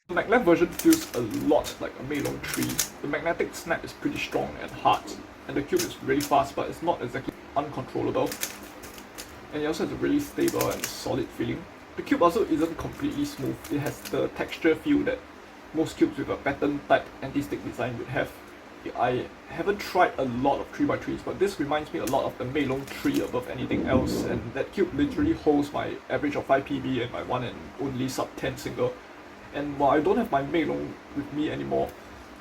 The Maglev version feels a lot like a Meilong 3. The magnetic snap is pretty strong and hard, and the cube is really fast, but it's not exactly uncontrollable. And it also has a really stable and solid feeling. The cube also isn't completely smooth. It has the texture feel that most cubes with a pattern type anti-stick design would have. I haven't tried a lot of 3x3s, but this reminds me a lot of the Meilong 3 above anything else, and that cube literally holds my average of 5 PB and my one and only sub 10 single. And while I don't have my Meilong with me anymore,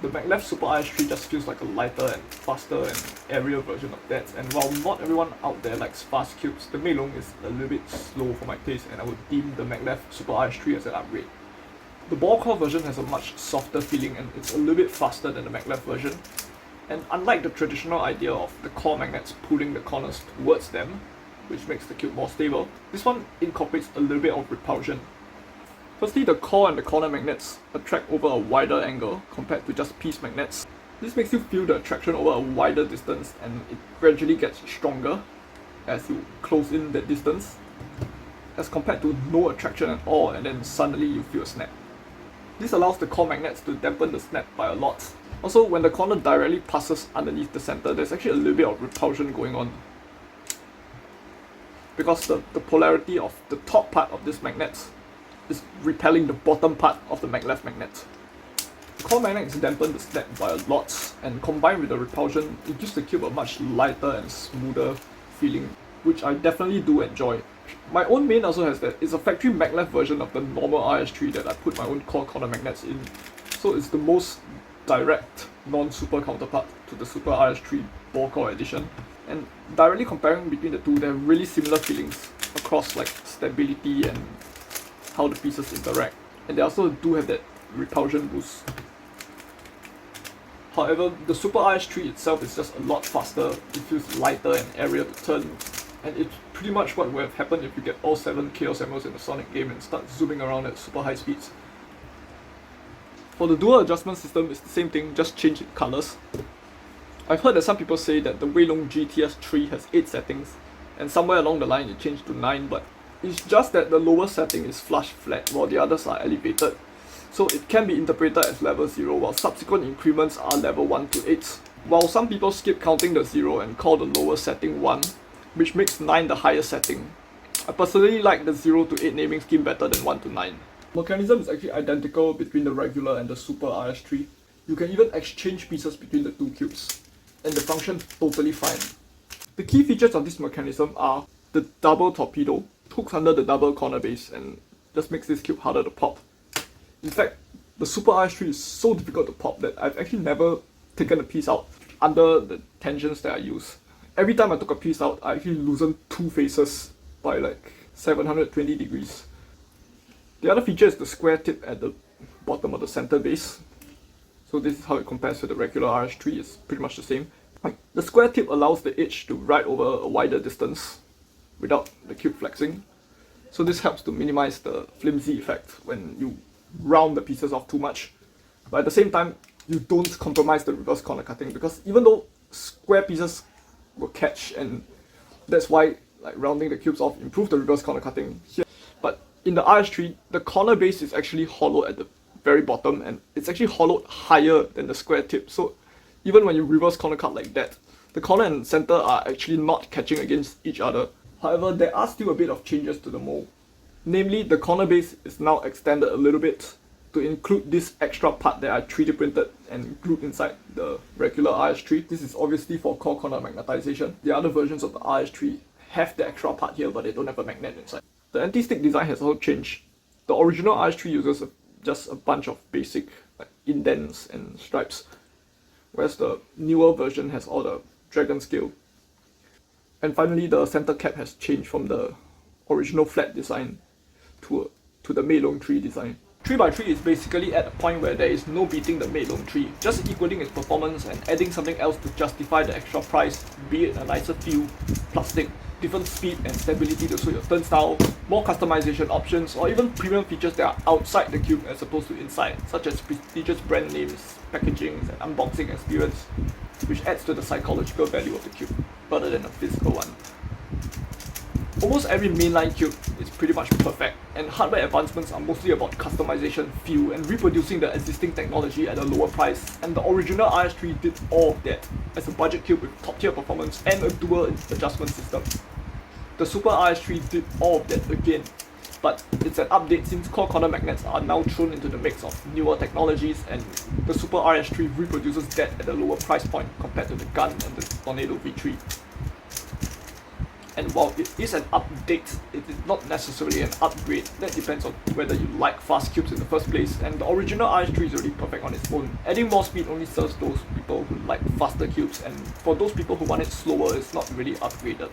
the Maglev Super RS3 just feels like a lighter and faster and airier version of that. And while not everyone out there likes fast cubes, the Meilong is a little bit slow for my taste, and I would deem the Maglev Super RS3 as an upgrade. The ball core version has a much softer feeling, and it's a little bit faster than the Maglev version. And unlike the traditional idea of the core magnets pulling the corners towards them, which makes the cube more stable, this one incorporates a little bit of repulsion. Firstly, the core and the corner magnets attract over a wider angle compared to just piece magnets. This makes you feel the attraction over a wider distance, and it gradually gets stronger as you close in that distance, as compared to no attraction at all and then suddenly you feel a snap. This allows the core magnets to dampen the snap by a lot. Also, when the corner directly passes underneath the center, there's actually a little bit of repulsion going on, because the polarity of the top part of this magnet is repelling the bottom part of the Maglev magnet. The core magnets dampen the snap by a lot, and combined with the repulsion, it gives the cube a much lighter and smoother feeling, which I definitely do enjoy. My own main also has that. It's a factory Maglev version of the normal RS3 that I put my own core corner magnets in, so it's the most direct non-super counterpart to the Super RS3 ball core edition. And directly comparing between the two, there are really similar feelings across like stability and how the pieces interact, and they also do have that repulsion boost. However, the Super RS3 itself is just a lot faster. It feels lighter and airier to turn, and it's pretty much what would have happened if you get all 7 Chaos Emeralds in the Sonic game and start zooming around at super high speeds. For the dual adjustment system, it's the same thing, just change its colors. I've heard that some people say that the Weilong GTS3 has 8 settings, and somewhere along the line it changed to 9, but it's just that the lower setting is flush flat while the others are elevated. So it can be interpreted as level 0, while subsequent increments are level 1 to 8. While some people skip counting the 0 and call the lower setting 1, which makes 9 the highest setting. I personally like the 0 to 8 naming scheme better than 1 to 9. The mechanism is actually identical between the regular and the Super RS3. You can even exchange pieces between the two cubes, and the functions totally fine. The key features of this mechanism are the double torpedo, hooks under the double corner base, and just makes this cube harder to pop. In fact, the Super RS3 is so difficult to pop that I've actually never taken a piece out under the tensions that I use. Every time I took a piece out, I actually loosened 2 faces by like 720 degrees. The other feature is the square tip at the bottom of the center base. So this is how it compares to the regular RS3, it's pretty much the same. The square tip allows the edge to ride over a wider distance without the cube flexing. So this helps to minimize the flimsy effect when you round the pieces off too much. But at the same time, you don't compromise the reverse corner cutting, because even though square pieces will catch, and that's why like rounding the cubes off improves the reverse corner cutting here. But in the RS3, the corner base is actually hollow at the very bottom, and it's actually hollowed higher than the square tip. So even when you reverse corner cut like that, the corner and center are actually not catching against each other. However, there are still a bit of changes to the mold. Namely, the corner base is now extended a little bit to include this extra part that I 3D printed and glued inside the regular RS3. This is obviously for core corner magnetization. The other versions of the RS3 have the extra part here, but they don't have a magnet inside. The anti-stick design has also changed. The original RS3 uses just a bunch of basic like indents and stripes, whereas the newer version has all the dragon scale. And finally, the center cap has changed from the original flat design to the Meilong 3 design. 3x3 is basically at a point where there is no beating the Meilong 3, just equaling its performance and adding something else to justify the extra price, be it a nicer feel, plastic, different speed and stability to suit your turn style, more customization options, or even premium features that are outside the cube as opposed to inside, such as prestigious brand names, packaging, and unboxing experience, which adds to the psychological value of the cube, rather than a physical one. Almost every mainline cube is pretty much perfect, and hardware advancements are mostly about customization, feel, and reproducing the existing technology at a lower price, and the original RS3 did all of that as a budget cube with top-tier performance and a dual adjustment system. The Super RS3 did all of that again, but it's an update since core corner magnets are now thrown into the mix of newer technologies, and the Super RS3 reproduces that at a lower price point compared to the Gun and the Tornado V3. And while it is an update, it is not necessarily an upgrade. That depends on whether you like fast cubes in the first place, and the original RS3 is already perfect on its own. Adding more speed only serves those people who like faster cubes, and for those people who want it slower, it's not really upgraded.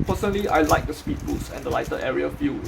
Personally, I like the speed boost and the lighter area feel.